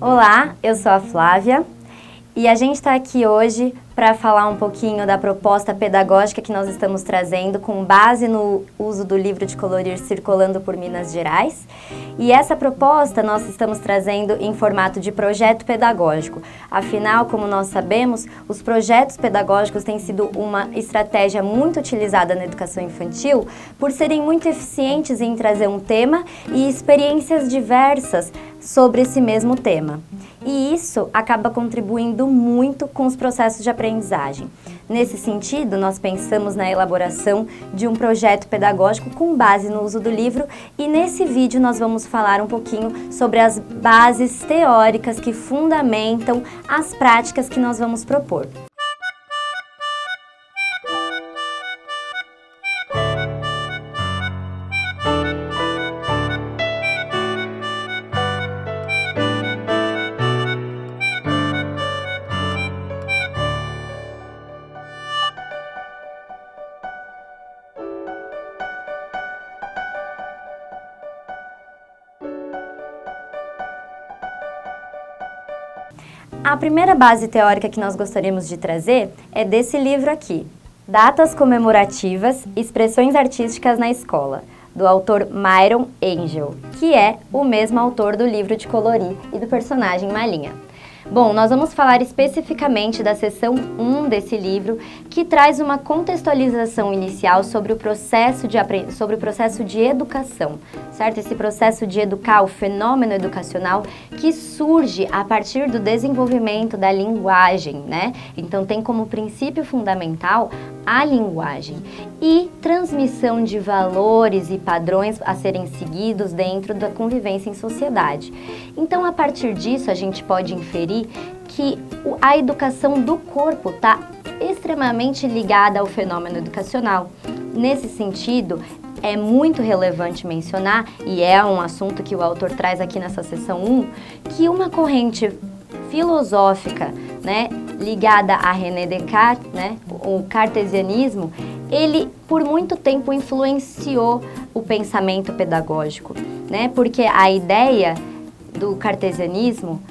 Olá, eu sou a Flávia e a gente está aqui hoje para falar um pouquinho da proposta pedagógica que nós estamos trazendo com base no uso do livro de colorir Circulando por Minas Gerais. E essa proposta nós estamos trazendo em formato de projeto pedagógico. Afinal, como nós sabemos, os projetos pedagógicos têm sido uma estratégia muito utilizada na educação infantil por serem muito eficientes em trazer um tema e experiências diversas sobre esse mesmo tema. E isso acaba contribuindo muito com os processos de aprendizagem. Nesse sentido, nós pensamos na elaboração de um projeto pedagógico com base no uso do livro e nesse vídeo nós vamos falar um pouquinho sobre as bases teóricas que fundamentam as práticas que nós vamos propor. A primeira base teórica que nós gostaríamos de trazer é desse livro aqui, Datas Comemorativas, Expressões Artísticas na Escola, do autor Myron Angel, que é o mesmo autor do livro de colorir e do personagem Malinha. Bom, nós vamos falar especificamente da seção 1 desse livro, que traz uma contextualização inicial sobre o processo de educação, certo? Esse processo de educar, o fenômeno educacional que surge a partir do desenvolvimento da linguagem, né? Então tem como princípio fundamental a linguagem e transmissão de valores e padrões a serem seguidos dentro da convivência em sociedade. Então, a partir disso, a gente pode inferir que a educação do corpo está extremamente ligada ao fenômeno educacional. Nesse sentido, é muito relevante mencionar, e é um assunto que o autor traz aqui nessa seção 1, que uma corrente filosófica, né, ligada a René Descartes, né, o cartesianismo, ele por muito tempo influenciou o pensamento pedagógico, né, porque a ideia do cartesianismo,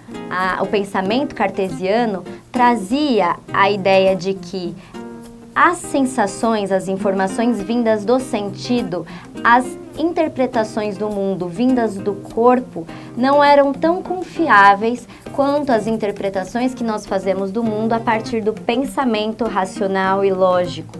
o pensamento cartesiano, trazia a ideia de que as sensações, as informações vindas do sentido, as interpretações do mundo vindas do corpo não eram tão confiáveis quanto as interpretações que nós fazemos do mundo a partir do pensamento racional e lógico.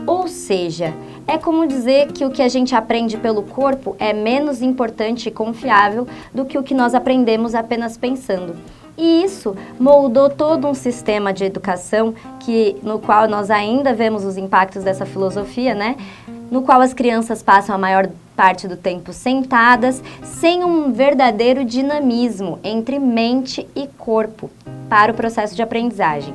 Ou seja, é como dizer que o que a gente aprende pelo corpo é menos importante e confiável do que o que nós aprendemos apenas pensando. E isso moldou todo um sistema de educação no qual nós ainda vemos os impactos dessa filosofia, né? No qual as crianças passam a maior parte do tempo sentadas, sem um verdadeiro dinamismo entre mente e corpo para o processo de aprendizagem.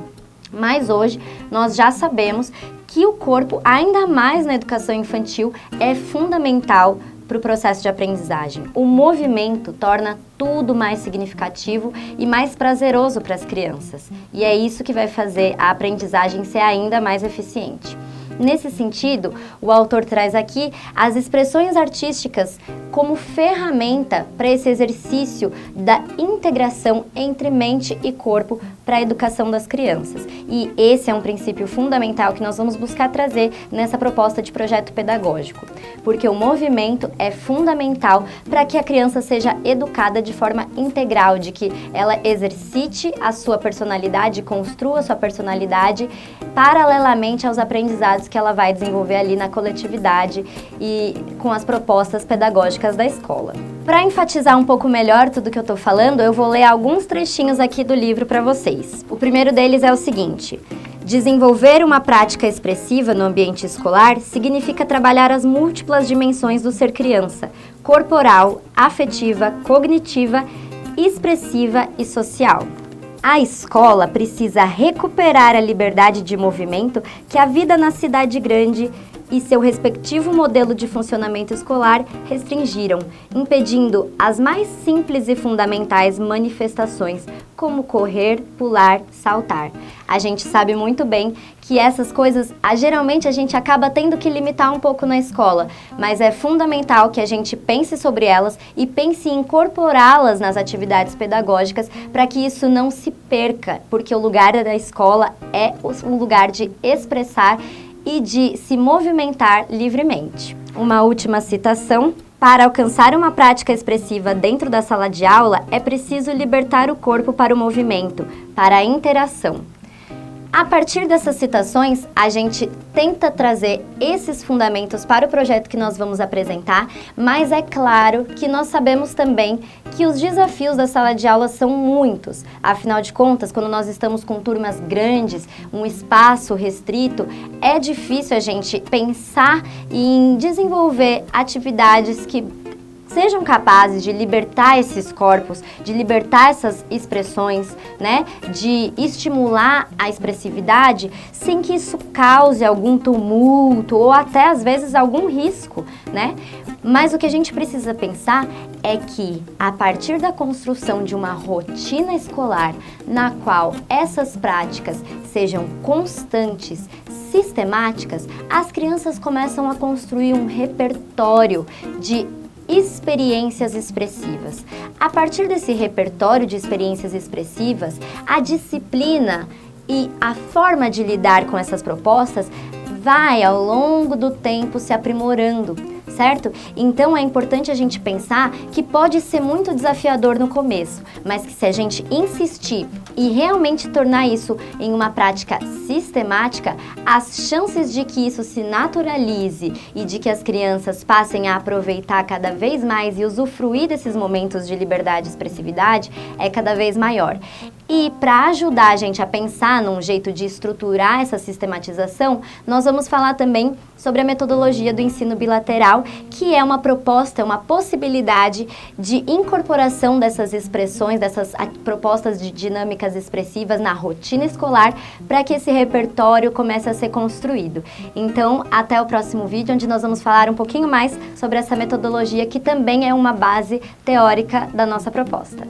Mas hoje nós já sabemos que o corpo, ainda mais na educação infantil, é fundamental para o processo de aprendizagem. O movimento torna tudo mais significativo e mais prazeroso para as crianças. E é isso que vai fazer a aprendizagem ser ainda mais eficiente. Nesse sentido, o autor traz aqui as expressões artísticas como ferramenta para esse exercício da integração entre mente e corpo para a educação das crianças. E esse é um princípio fundamental que nós vamos buscar trazer nessa proposta de projeto pedagógico, porque o movimento é fundamental para que a criança seja educada de forma integral, de que ela exercite a sua personalidade, construa a sua personalidade paralelamente aos aprendizados que ela vai desenvolver ali na coletividade e com as propostas pedagógicas da escola. Para enfatizar um pouco melhor tudo que eu estou falando, eu vou ler alguns trechinhos aqui do livro para vocês. O primeiro deles é o seguinte: desenvolver uma prática expressiva no ambiente escolar significa trabalhar as múltiplas dimensões do ser criança, corporal, afetiva, cognitiva, expressiva e social. A escola precisa recuperar a liberdade de movimento que a vida na cidade grande e seu respectivo modelo de funcionamento escolar restringiram, impedindo as mais simples e fundamentais manifestações, como correr, pular, saltar. A gente sabe muito bem que essas coisas, geralmente a gente acaba tendo que limitar um pouco na escola, mas é fundamental que a gente pense sobre elas e pense em incorporá-las nas atividades pedagógicas para que isso não se perca, porque o lugar da escola é um lugar de expressar e de se movimentar livremente. Uma última citação. Para alcançar uma prática expressiva dentro da sala de aula, é preciso libertar o corpo para o movimento, para a interação. A partir dessas citações, a gente tenta trazer esses fundamentos para o projeto que nós vamos apresentar, mas é claro que nós sabemos também que os desafios da sala de aula são muitos. Afinal de contas, quando nós estamos com turmas grandes, um espaço restrito, é difícil a gente pensar em desenvolver atividades que sejam capazes de libertar esses corpos, de libertar essas expressões, né? De estimular a expressividade sem que isso cause algum tumulto ou até às vezes algum risco, né? Mas o que a gente precisa pensar é que a partir da construção de uma rotina escolar na qual essas práticas sejam constantes, sistemáticas, as crianças começam a construir um repertório de experiências expressivas. A partir desse repertório de experiências expressivas, a disciplina e a forma de lidar com essas propostas vai ao longo do tempo se aprimorando, certo? Então é importante a gente pensar que pode ser muito desafiador no começo, mas que se a gente insistir e realmente tornar isso em uma prática sistemática, as chances de que isso se naturalize e de que as crianças passem a aproveitar cada vez mais e usufruir desses momentos de liberdade e expressividade é cada vez maior. E para ajudar a gente a pensar num jeito de estruturar essa sistematização, nós vamos falar também sobre a metodologia do ensino bilateral, que é uma proposta, uma possibilidade de incorporação dessas expressões, dessas propostas de dinâmicas expressivas na rotina escolar, para que esse repertório comece a ser construído. Então, até o próximo vídeo, onde nós vamos falar um pouquinho mais sobre essa metodologia, que também é uma base teórica da nossa proposta.